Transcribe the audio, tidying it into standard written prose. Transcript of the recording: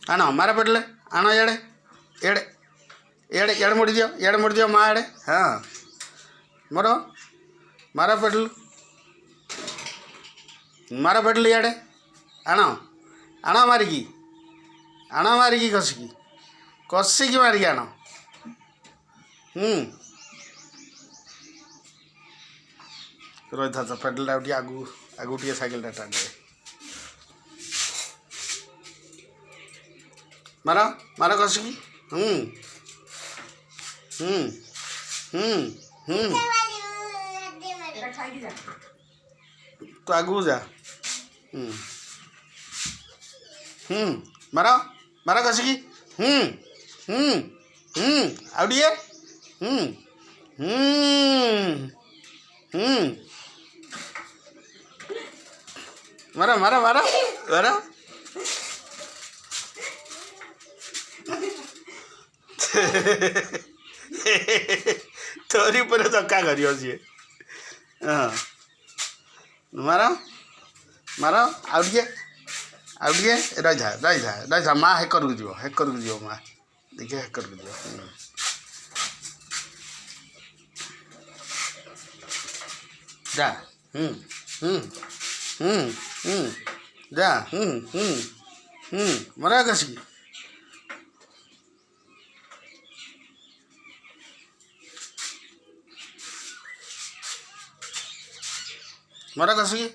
आण मार पड़े आण इे एड़े एड़े एड़े मुड़ी दियो माँ एड़े हाँ मरो मार पड़ल इे आण आण मारिकी कसिकी मारिकी आण रही था पेडल आगू आगू टे साइकिल टाण मार मार कसिकी तू आगू जा मार मार कसिकी आउे मार मार मार मार तोरी पर धक्का कर हाँ मार मार आउे रही था माँ हेकर को जीव माँ देखिए हेकर को जीव जा जा मरा कसिकी मरा कसिकी